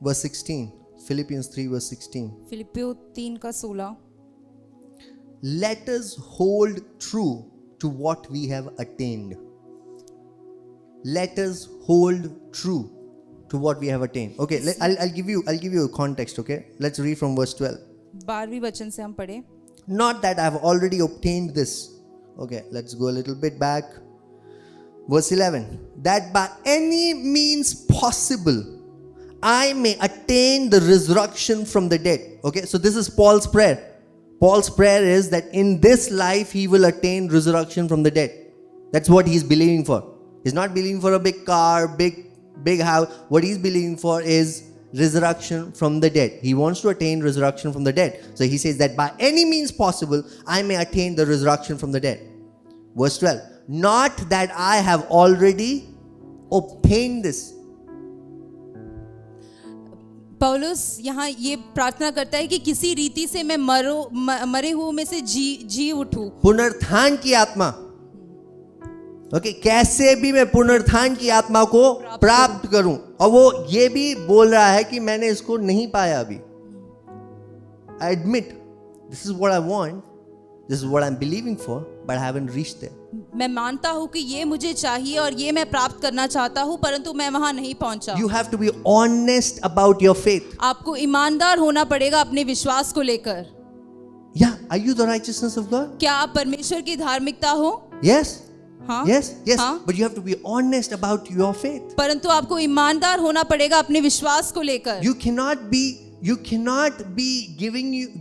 verse 16. Philippians 3 verse 16. फिलिप्पियों 3 का 16। Let us hold true to what we have attained. Let us hold true to what we have attained. Okay, I'll give you a context. Okay, let's read from verse 12. 12वें वचन से हम पढ़े। Not that I have already obtained this. Okay, let's go a little bit back. Verse 11. That by any means possible I may attain the resurrection from the dead. Okay, so this is Paul's prayer. Paul's prayer is that in this life he will attain resurrection from the dead. That's what he's believing for. He's not believing for a big car, big house. What he's believing for is resurrection from the dead. He wants to attain resurrection from the dead. So he says that by any means possible, I may attain the resurrection from the dead. Verse 12. Not that I have already obtained this. पौलुस यहाँ ये प्रार्थना करता है कि किसी रीति से मैं मरे हुओं में से जी उठूं। पुनरुत्थान की आत्मा। ओके, कैसे भी मैं पुनरुत्थान की आत्मा को प्राप्त करूं। और वो ये भी बोल रहा है कि मैंने इसको नहीं पाया अभी। I admit, this is what I want, this is what I'm believing for, but I haven't reached there. मैं मानता हूँ कि ये मुझे चाहिए और ये मैं प्राप्त करना चाहता हूँ, परंतु मैं वहाँ नहीं पहुँचा। You have to be honest about your faith. आपको ईमानदार होना पड़ेगा अपने विश्वास को लेकर। Yeah, are you the righteousness of God? क्या आप परमेश्वर की धार्मिकता हो? Yes. हाँ? Yes. हाँ? But you have to be honest about your faith. परंतु आपको ईमानदार होना पड़ेगा अपने विश्वास को लेकर। You cannot be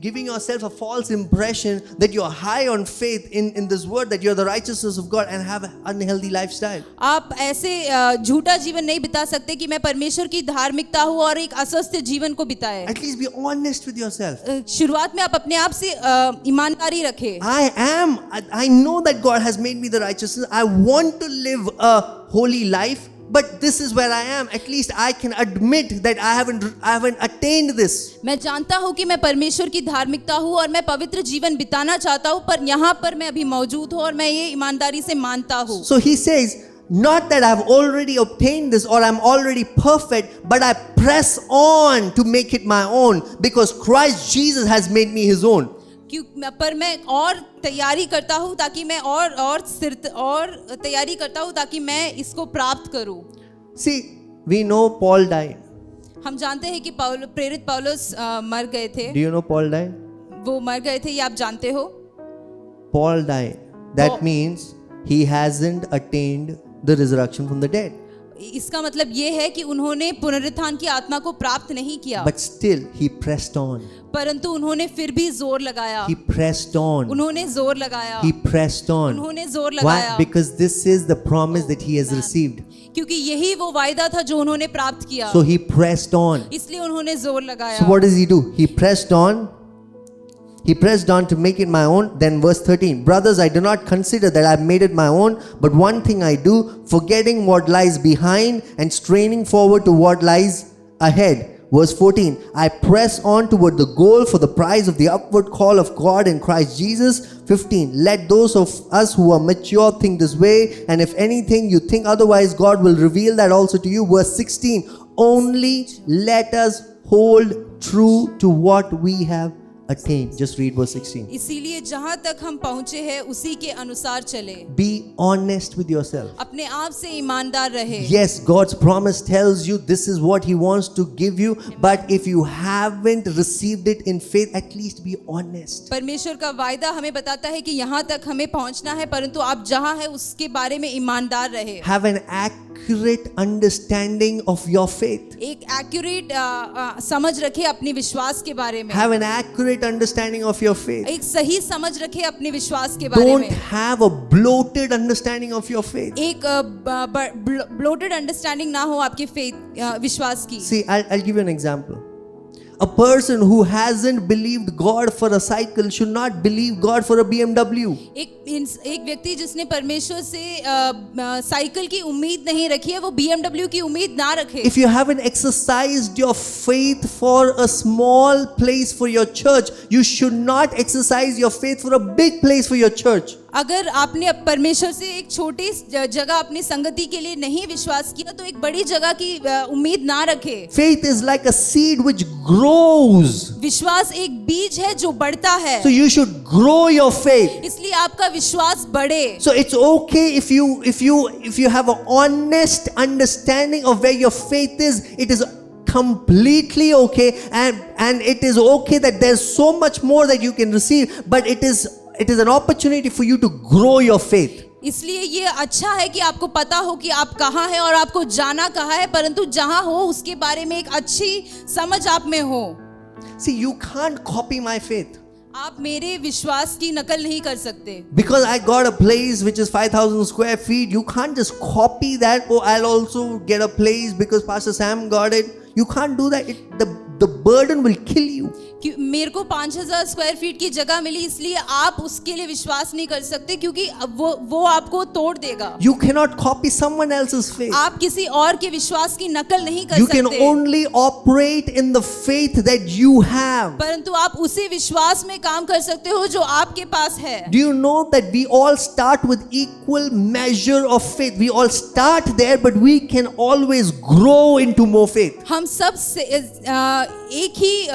giving yourself a false impression that you're high on faith in this word, that you're the righteousness of God and have an unhealthy lifestyle. आप ऐसे झूठा जीवन नहीं बिता सकते कि मैं परमेश्वर की धार्मिकता हूँ और एक अस्वस्थ जीवन को बिताए। At least be honest with yourself. शुरुआत में आप अपने आप से ईमानदारी रखें। I know that God has made me the righteousness. I want to live a holy life. But this is where I am. At least I can admit that I haven't attained this. मैं जानता हूँ कि मैं परमेश्वर की धार्मिकता हूँ और मैं पवित्र जीवन बिताना चाहता हूँ, पर यहाँ पर मैं अभी मौजूद हूँ और मैं ये ईमानदारी से मानता हूँ। So he says, not that I've already obtained this or I'm already perfect, but I press on to make it my own because Christ Jesus has made me his own. पर मैं और तैयारी करता हूँ ताकि मैं और तैयारी करता हूँ ताकि मैं इसको प्राप्त करूँ। See, we know Paul died. हम जानते हैं कि प्रेरित पौलुस मर गए थे। Do you know Paul died? वो मर गए थे, ये आप जानते हो? Paul died. That means he hasn't attained the resurrection from the dead. इसका मतलब ये है कि उन्होंने पुनरुत्थान की आत्मा को प्राप्त नहीं किया। But still he pressed on. परंतु उन्होंने फिर भी जोर लगाया। He pressed on. उन्होंने जोर लगाया। He pressed on. उन्होंने जोर लगाया। Why? Because this is the promise that he has received. क्योंकि यही वो वायदा था जो उन्होंने प्राप्त किया। So he pressed on. इसलिए उन्होंने जोर लगाया। So what does he do? He pressed on. He pressed on to make it my own. Then verse 13. Brothers, I do not consider that I have made it my own, but one thing I do, forgetting what lies behind and straining forward to what lies ahead. Verse 14. I press on toward the goal for the prize of the upward call of God in Christ Jesus. 15. Let those of us who are mature think this way, and if anything you think otherwise, God will reveal that also to you. Verse 16. Only let us hold true to what we have attained. Just read verse 16. इसीलिए जहाँ तक हम पहुँचे हैं उसी के अनुसार चले। Be honest with yourself. अपने आप से ईमानदार रहे। Yes, God's promise tells you this is what He wants to give you, but if you haven't received it in faith, at least be honest. परमेश्वर का वायदा हमें बताता है कि यहाँ तक हमें पहुँचना है, परंतु आप जहाँ है उसके बारे में ईमानदार रहे। Have an accurate understanding of your faith. एक एक्यूरेट समझ रखे अपने विश्वास के बारे में। Have an accurate understanding of your faith. एक सही समझ रखे अपने विश्वास के बारे Don't में। have a bloated understanding of your faith. एक ब्लोटेड अंडरस्टैंडिंग ना हो आपके फेथ विश्वास की। See, I'll give you an example. A person who hasn't believed God for a cycle should not believe God for a BMW. एक व्यक्ति जिसने परमेश्वर से साइकिल की उम्मीद नहीं रखी है, वो BMW की उम्मीद ना रखे। If you haven't exercised your faith for a small place for your church, you should not exercise your faith for a big place for your church. अगर आपने परमेश्वर से एक छोटी जगह अपनी संगति के लिए नहीं विश्वास किया तो एक बड़ी जगह की उम्मीद ना रखे। Faith is like a seed which grows. विश्वास एक बीज है जो बढ़ता है, So you should grow your faith. इसलिए आपका विश्वास बढ़े। So it's okay if you have an honest understanding of where your faith is. It is completely okay, and it is okay that there's so much more that you can receive, but it is an opportunity for you to grow your faith. इसलिए ये अच्छा है कि आपको पता हो कि आप कहाँ हैं और आपको जाना कहाँ है, परंतु जहाँ हो उसके बारे में एक अच्छी समझ आप में हो। See, you can't copy my faith. आप मेरे विश्वास की नकल नहीं कर सकते। Because I got a place which is 5,000 square feet, you can't just copy that. Oh, I'll also get a place because Pastor Sam got it. You can't do that. The burden will kill you. कि मेरे को 5,000 square feet की जगह मिली इसलिए आप उसके लिए विश्वास नहीं कर सकते, क्योंकि वो आपको तोड़ देगा। You cannot copy someone else's faith. आप किसी और के विश्वास की नकल नहीं कर You सकते। can only operate in the faith that you have. परंतु आप उसी विश्वास में काम कर सकते हो जो आपके पास है। Do you know that we all start with equal measure of faith? We all start there, but we can always grow into more faith. हम सब एक ही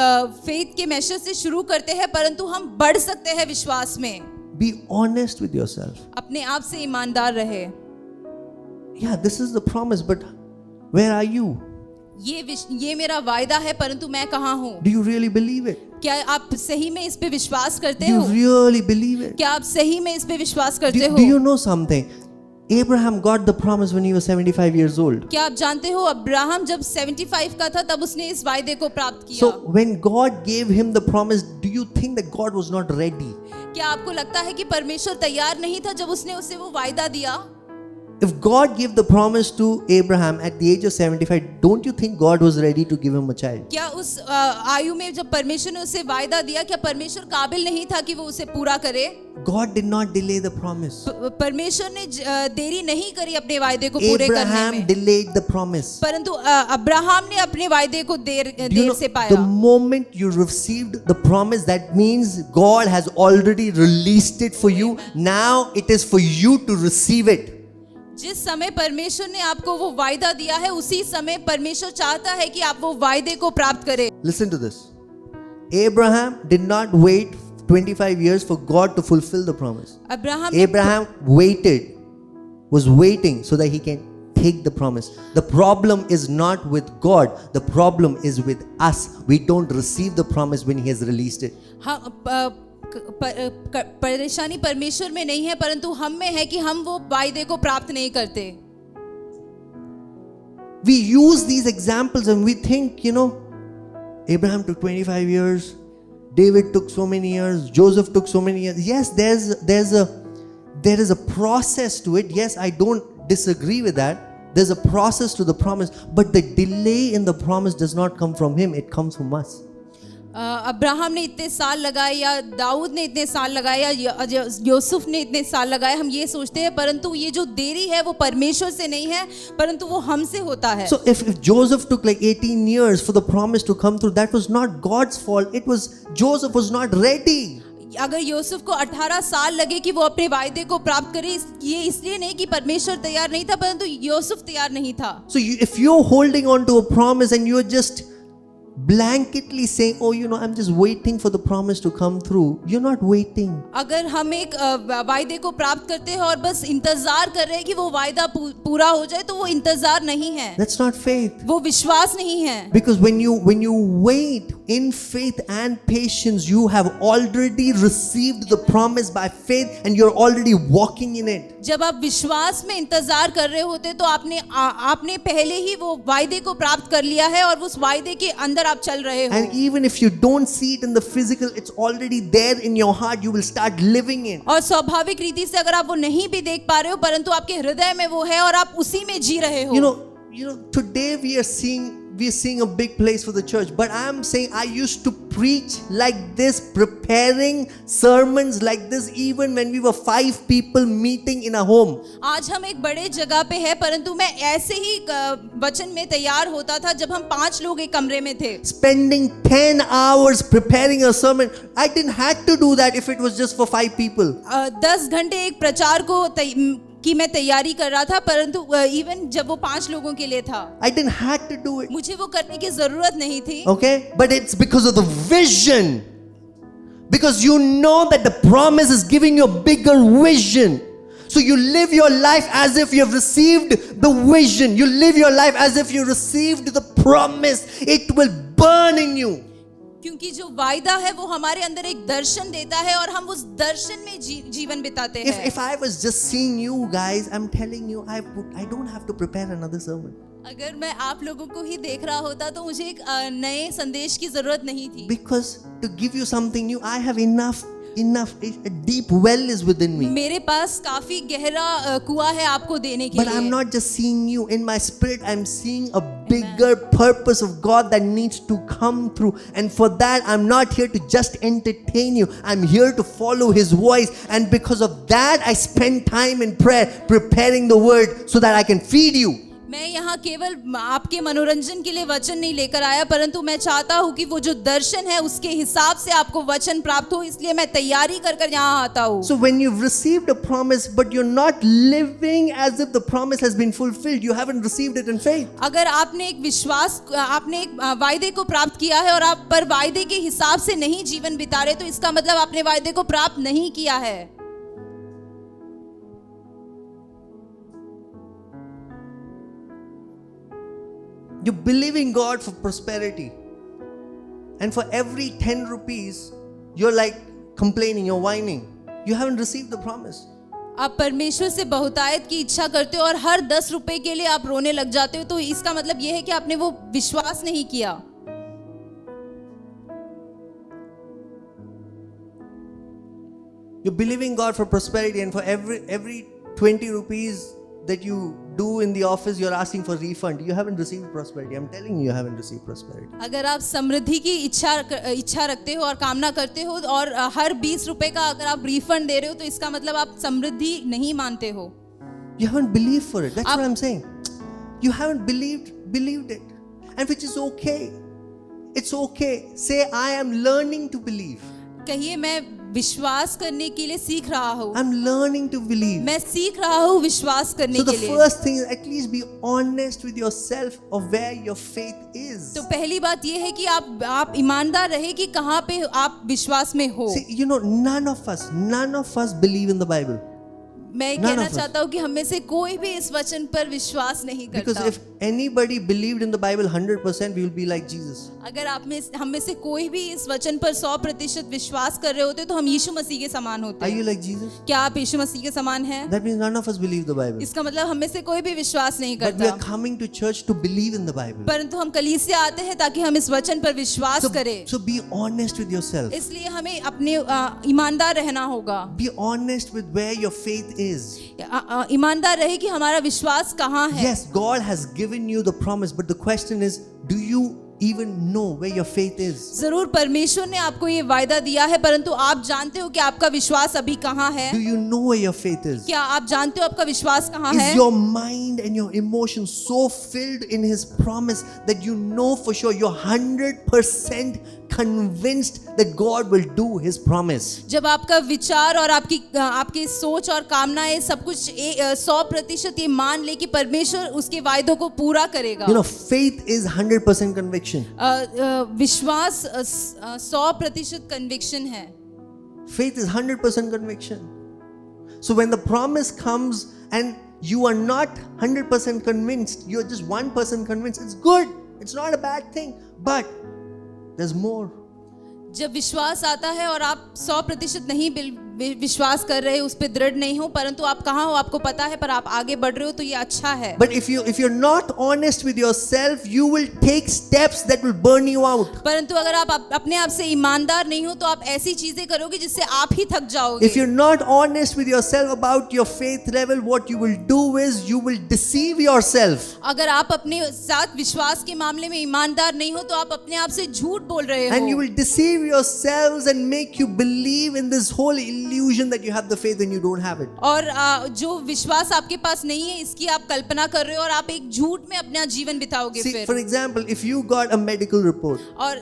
फेथ के मेजर से शुरू करते हैं, परंतु हम बढ़ सकते हैं विश्वास में। Be honest with yourself. अपने आप से ईमानदार रहे। Yeah, this is the promise, but where are you? ये मेरा वायदा है, परंतु मैं कहाँ हूँ? Do you really believe it? क्या आप सही में इस पे विश्वास करते Do you हो? really believe it? क्या आप सही में इस पे विश्वास करते हो? Do you know something? Abraham got the promise when he was 75 years old. क्या आप जानते हो अब्राहम जब 75 का था तब उसने इस वायदे को प्राप्त किया। So when God gave him the promise, do you think that God was not ready? क्या आपको लगता है कि परमेश्वर तैयार नहीं था जब उसने उसे वो वायदा दिया? If God gave the promise to Abraham at the age of 75, don't you think God was ready to give him a child? क्या उस आयु में जब परमेश्वर ने उसे वायदा दिया, क्या परमेश्वर काबिल नहीं था कि वो उसे पूरा करे? God did not delay the promise. परमेश्वर ने देरी नहीं करी अपने वायदे को पूरे करने Abraham में, delayed the promise. परंतु अब्राहम ने अपने वायदे को देर Do you know, से the पाया। moment you received the promise, that means God has already released it for you. Now it is for you to receive it. जिस समय परमेश्वर ने आपको वो वायदा दिया है, उसी समय परमेश्वर चाहता है कि आप वो वायदे को प्राप्त करें। Listen to this. Abraham did not wait 25 years for God to fulfill the promise. Abraham was waiting so that he can take the promise. The problem is not with God. The problem is with us. We don't receive the promise when he has released it. परेशानी परमेश्वर में नहीं है, परंतु हम में है कि हम वो वायदे को प्राप्त नहीं करते। We use these examples and we think, Abraham took 25 years, David took so many years, Joseph took so many years. Yes, there is a process to it. Yes, I don't disagree with that. There's a process to the promise, but the delay in the promise does not come from him, it comes from us. Abraham ने इतने साल लगाए या दाऊद ने इतने साल लगाए या यूसुफ ने इतने साल लगाए, हम ये सोचते हैं, परंतु ये जो देरी है वो परमेश्वर से नहीं है, परंतु वो हमसे होता है। So if Joseph took like 18 years for the promise to come through, that was not God's fault. It was Joseph was not ready. अगर यूसुफ को 18 साल लगे कि वो अपने वायदे को प्राप्त करे, ये इसलिए नहीं कि परमेश्वर तैयार नहीं था, परंतु यूसुफ तैयार नहीं था। So if you're holding on to a promise and you're just blanketly saying, oh, I'm just waiting for the promise to come through, you're not waiting. अगर हम एक वायदे को प्राप्त करते हैं और बस इंतजार कर रहे हैं कि वो वायदा पूरा हो जाए, तो वो इंतजार नहीं है। That's not faith. वो विश्वास नहीं है। Because when you wait in faith and patience, you have already received the promise by faith and you're already walking in it. जब आप विश्वास में इंतजार कर रहे होते तो आपने पहले ही वो वायदे को प्राप्त कर लिया है और उस वायदे के अंदर आप चल रहे हो। And even if you don't see it in the physical, it's already there in your heart. You will start living it. और स्वाभाविक रीति से अगर आप वो नहीं भी देख पा रहे हो, परंतु आपके हृदय में वो है और आप उसी में जी रहे हो। Today we are seeing we're seeing a big place for the church, but I'm saying I used to preach like this, preparing sermons like this, even when we were 5 people meeting in a home. आज हम एक बड़े जगह पे है, परंतु मैं ऐसे ही वचन में तैयार होता था जब हम 5 लोग एक कमरे में थे. Spending 10 hours preparing a sermon. I didn't have to do that if it was just for 5 people. 10 घंटे एक प्रचार को की मैं तैयारी कर रहा था, परंतु इवन जब वो 5 लोगों के लिए था, I didn't have to do it. मुझे वो करने की जरूरत नहीं थी. Okay? But it's because of the vision. Because you know that the promise is giving you a bigger vision. So you live your life as if you have received the vision. You live your life as if you received the promise. It will burn in you. क्योंकि जो वायदा है वो हमारे अंदर एक दर्शन देता है और हम उस दर्शन में जीवन बिताते हैं. If I was just seeing you guys, I'm telling you, I don't have to prepare another sermon. अगर मैं आप लोगों को ही देख रहा होता तो मुझे एक नए संदेश की जरूरत नहीं थी. Because to give you something new, I have enough. A deep well is within me. मेरे पास काफी गहरा कुआं है आपको देने के But लिए. I'm not just seeing you. In my spirit, I'm seeing a bigger purpose of God that needs to come through. And for that, I'm not here to just entertain you. I'm here to follow His voice. And because of that, I spend time in prayer, preparing the word so that I can feed you. मैं यहाँ केवल आपके मनोरंजन के लिए वचन नहीं लेकर आया, परंतु मैं चाहता हूँ कि वो जो दर्शन है उसके हिसाब से आपको वचन प्राप्त हो, इसलिए मैं तैयारी कर कर यहाँ आता हूँ. So when you've received a promise but you're not living as if the promise has been fulfilled, you haven't received it in faith. अगर आपने एक वायदे को प्राप्त किया है और आप पर वायदे के हिसाब से नहीं जीवन बिता रहे, तो इसका मतलब आपने वायदे को प्राप्त नहीं किया है. You're believing God for prosperity. And for every 10 rupees, you're like complaining, you're whining. You haven't received the promise. आप परमेश्वर से बहुतायत की इच्छा करते हो और हर 10 रुपए के लिए आप रोने लग जाते हो, तो इसका मतलब यह है कि आपने वो विश्वास नहीं किया. You're believing God for prosperity, and for every 20 rupees that you do in the office, you're asking for refund. You haven't received prosperity. I'm telling you haven't received prosperity. अगर आप समृद्धि की इच्छा रखते हो और कामना करते हो और हर 20 रुपए का अगर आप रिफंड दे रहे हो, तो इसका मतलब आप समृद्धि नहीं मानते हो. You haven't believed for it. That's what I'm saying. You haven't believed it. And which is okay. It's okay. Say, I am learning to believe. कहिए, मैं विश्वास करने के लिए सीख रहा हूँ. I'm learning to believe. मैं सीख रहा हूँ विश्वास करने So the के लिए. first thing is at least be honest with yourself of where your faith is. तो पहली बात ये है कि आप ईमानदार रहे कि कहाँ पे आप विश्वास में हो. See, you know, none of us believe in the Bible. मैं None कहना of us. चाहता हूँ कि हम में से कोई भी इस वचन पर विश्वास नहीं Because करता. if anybody believed in the Bible 100%, we will be like Jesus. अगर हम में से कोई भी इस वचन पर 100% विश्वास कर रहे होते तो हम यीशु मसीह के समान होते. Are you like Jesus? क्या आप यीशु मसीह के समान हैं? That means none of us believe the Bible. इसका मतलब हम में से कोई भी विश्वास नहीं But we करता. are coming to church to believe in the Bible. परंतु हम कलीसिया आते हैं ताकि हम इस वचन पर विश्वास करें. So be honest with yourself. इसलिए हमें अपने ईमानदार रहना होगा. Be honest with where your faith is. ईमानदार रहे कि हमारा विश्वास कहाँ है. Yes, God has given you the promise, but the question is, do you even know where your faith is? जरूर परमेश्वर ने आपको ये वायदा दिया है, परंतु आप जानते हो कि आपका विश्वास अभी कहाँ है? Do you know where your faith is? क्या आप जानते हो आपका विश्वास कहाँ है? Is your mind and your emotions so filled in His promise that you know for sure, you're 100% convinced that God will do His promise? जब आपका विचार और आपकी सोच और कामनाएं सब कुछ 100% ये मान ले कि परमेश्वर उसके वायदों को पूरा करेगा. You know, faith is 100% conviction. विश्वास 100% कन्विक्शन है. Faith is 100% conviction. So when the promise comes and you are not 100% convinced, you're just 1% convinced, it's good. It's not a bad thing. But there's more. जब विश्वास आता है और आप 100% नहीं विश्वास कर रहे हो, उस पे दृढ़ नहीं हो, परंतु आप कहाँ हो आपको पता है, पर आप आगे बढ़ रहे हो, तो ये अच्छा है। But if you're not honest with yourself, you will take steps that will burn you out. परंतु अगर आप अपने आप से ईमानदार नहीं हो तो आप ऐसी चीजें करोगे जिससे आप ही थक जाओगे। If you're not honest with yourself about your faith level, what you will do is you will deceive yourself. अगर आप अपने साथ विश्वास के मामले में ईमानदार नहीं हो तो आप अपने आप से झूठ बोल रहे And you हो will deceive yourselves and make you believe in this whole illusion that you have the faith when you don't have it. और जो विश्वास आपके पास नहीं है इसकी आप कल्पना कर रहे हो और आप एक झूठ में अपना जीवन बिताओगे। See, फिर for example, if you got a medical report और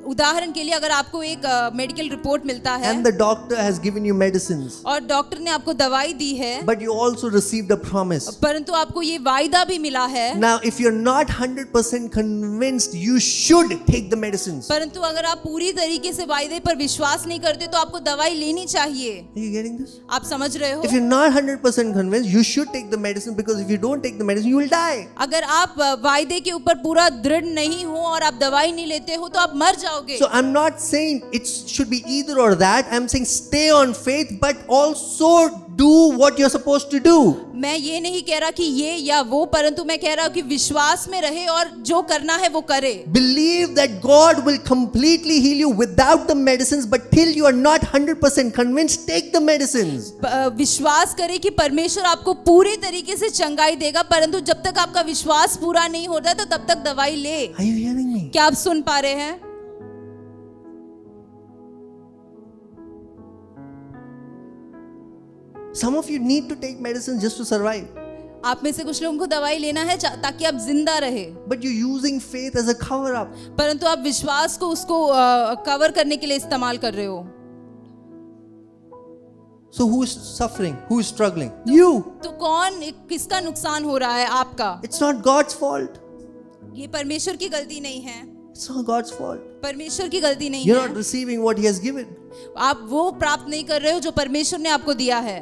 उदाहरण के लिए अगर आपको एक मेडिकल रिपोर्ट मिलता है and the doctor has given you medicines, और डॉक्टर ने आपको दवाई दी है, but you also received a promise. परंतु आपको ये वायदा भी मिला है, Now, if you're not 100% convinced, you should take the medicines. परंतु अगर आप पूरी तरीके से वायदे पर विश्वास नहीं करते तो आपको दवाई लेनी चाहिए। Are you getting this? आप समझ रहे हो? If you're not 100% convinced, you should take the medicine, because if you don't take the medicine, you will die. अगर आप वायदे के ऊपर पूरा दृढ़ नहीं हो और आप दवाई नहीं लेते हो तो आप मर जाओगे। So I'm not saying it should be either or that. I'm saying stay on faith, but also do what you're supposed to do. मैं ये नहीं कह रहा कि ये या वो, परंतु मैं कह रहा हूँ कि विश्वास में रहे और जो करना है वो करे। Believe that God will completely heal you without the medicines, but till you are not 100% convinced, take the medicines. विश्वास करे कि परमेश्वर आपको पूरे तरीके से चंगाई देगा, परंतु जब तक आपका विश्वास पूरा नहीं होता तो तब तक दवाई ले। Are you hearing me? क्या आप सुन पा रहे हैं? Some of you need to take medicine just to survive, आप में से कुछ लोगों को दवाई लेना है ताकि आप जिंदा रहे, but you're using faith as a cover up. परंतु आप विश्वास को उसको कवर करने के लिए इस्तेमाल कर रहे हो। So who is suffering? Who is struggling? You. तो कौन किसका नुकसान हो रहा है? आपका। It's not God's fault. ये परमेश्वर की गलती नहीं है, It's not God's fault. परमेश्वर की गलती नहीं You're है। not receiving what He has given. आप वो प्राप्त नहीं कर रहे हो जो परमेश्वर ने आपको दिया है।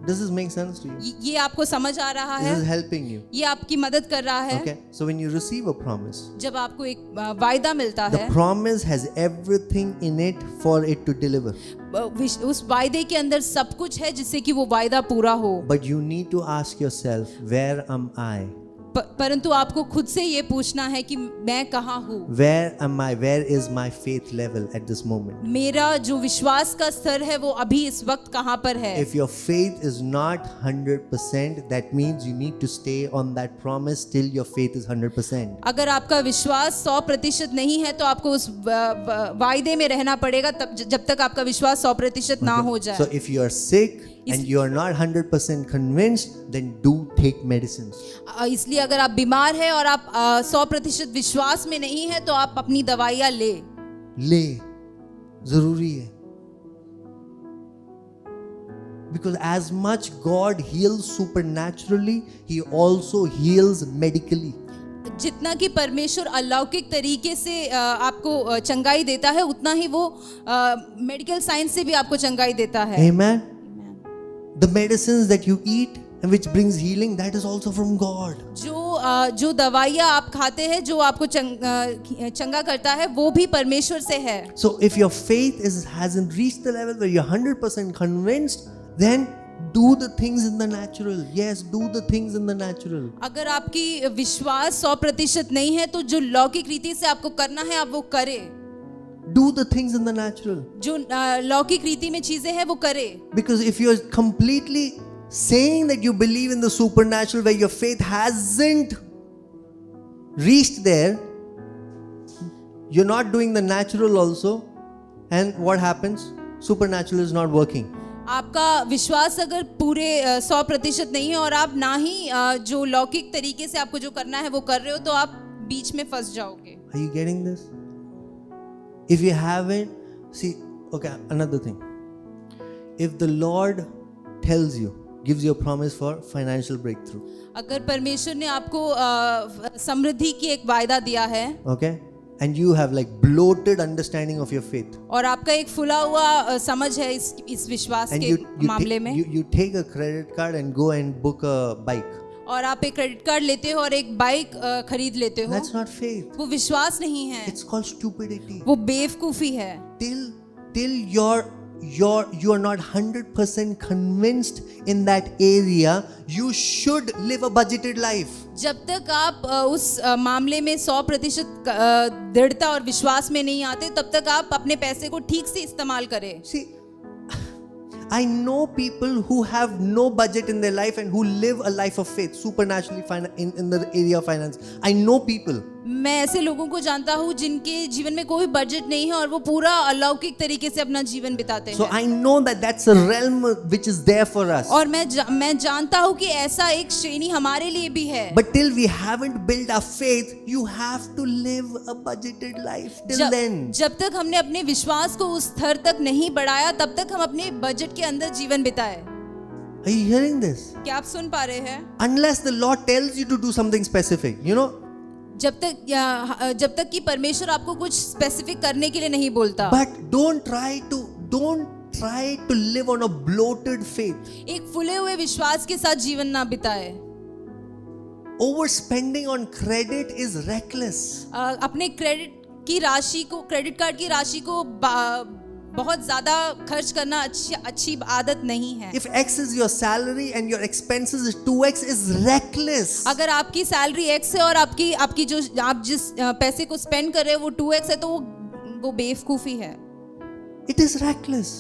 Does this make sense to you? ये आपको समझ आ रहा है? This is helping you. ये आपकी मदद कर रहा है। Okay. So when you receive a promise, जब आपको एक वायदा मिलता the है, promise has everything in it for it to deliver. उस वायदे के अंदर सब कुछ है जिससे कि वो वायदा पूरा हो। But you need to ask yourself, where am I? परंतु आपको खुद से ये पूछना है कि मैं कहाँ हूँ? Where am I? Where is my faith level at this moment? मेरा जो विश्वास का स्तर है वो अभी इस वक्त कहाँ पर है? If your faith is not 100%, that means you need to stay on that promise till your faith is 100%. अगर आपका विश्वास 100% नहीं है तो आपको उस वायदे में रहना पड़ेगा तब जब तक आपका विश्वास 100% ना हो जाए। So if you are sick and you are not 100% convinced, then do take medicines. इसलिए अगर आप बीमार हैं और आप 100% विश्वास में नहीं है तो आप अपनी दवाइयाँ ले जरूरी है. Because as much God heals supernaturally, He also heals medically. जितना कि परमेश्वर अलौकिक तरीके से आपको चंगाई देता है उतना ही वो मेडिकल साइंस से भी आपको चंगाई देता है। Amen. The medicines that you eat and which brings healing, that is also from God. जो दवाइयाँ आप खाते हैं जो आपको चंगा करता है वो भी परमेश्वर से है। So if your faith hasn't reached the level where you're 100% convinced, then do the things in the natural. Yes, do the things in the natural. अगर आपकी विश्वास 100% नहीं है तो जो लौकिक रीति से आपको करना है आप वो करें। Do the things in the natural. जो लौकिक रीति में चीजें हैं वो करे। Because if you're completely saying that you believe in the supernatural where your faith hasn't reached there, you're not doing the natural also, and what happens? Supernatural is not working. आपका विश्वास अगर पूरे 100% नहीं है और आप ना ही जो लौकिक तरीके से आपको जो करना है वो कर रहे हो तो आप बीच में फंस जाओगे। Are you getting this? If you haven't, see, okay, another thing. If the Lord tells you, gives you a promise for financial breakthrough. अगर परमेश्वर ने आपको समृद्धि की एक वायदा दिया है, okay, and you have like bloated understanding of your faith. और आपका एक फुला हुआ समझ है इस विश्वास and के मामले में, you take a credit card and go and book a bike. और आप एक क्रेडिट कार्ड लेते हो और एक बाइक खरीद लेते हो। That's not faith. वो विश्वास नहीं है, It's called stupidity. वो बेवकूफी है। Till your you are not 100% convinced in that area, you should live a budgeted life. जब तक आप उस मामले में 100% दृढ़ता और विश्वास में नहीं आते, तब तक आप अपने पैसे को ठीक से इस्तेमाल करें. See, I know people who have no budget in their life and who live a life of faith, supernaturally in the area of finance. I know people. मैं ऐसे लोगों को जानता हूँ जिनके जीवन में कोई बजट नहीं है और वो पूरा अलौकिक तरीके से अपना जीवन बिताते So हैं. I know that that's a realm which is there for us. और मैं जानता हूँ कि ऐसा एक श्रेणी हमारे लिए भी है. But till we haven't built our faith, you have to live a budgeted life till then. जब तक हमने अपने विश्वास को उस स्तर तक नहीं बढ़ाया, तब तक हम अपने बजट के अंदर जीवन बिताए. Are you hearing this? क्या आप सुन पा रहे हैं? Unless the Lord tells you to do something specific, you know. जब तक कि परमेश्वर आपको कुछ स्पेसिफिक करने के लिए नहीं बोलता. But don't try to live on a bloated faith. एक फूले हुए विश्वास के साथ जीवन ना बिताए. Overspending on credit is reckless. अपने क्रेडिट कार्ड की राशि को बहुत ज्यादा खर्च करना अच्छी आदत नहीं है. If X is your salary and your expenses is 2X is reckless. अगर आपकी सैलरी X है और आपकी जो आप जिस पैसे को स्पेंड कर रहे हो वो 2X है, तो वो बेवकूफी है. It is reckless.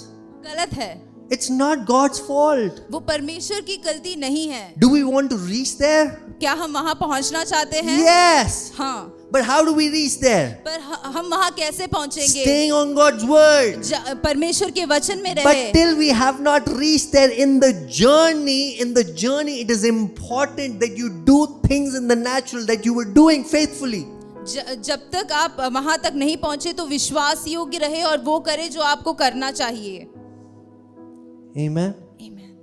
गलत है. It's not God's fault. वो परमेश्वर की गलती नहीं है. Do we want to reach there? क्या हम वहां पहुंचना चाहते हैं? Yes. हाँ. But how do we reach there? पर हम वहां कैसे पहुंचेंगे? Staying on God's word. परमेश्वर के वचन में रहे. But till we have not reached there in the journey, it is important that you do things in the natural that you were doing faithfully. जब तक आप वहां तक नहीं पहुंचे, तो विश्वास योग्य रहे और वो करे जो आपको करना चाहिए. Amen. Amen.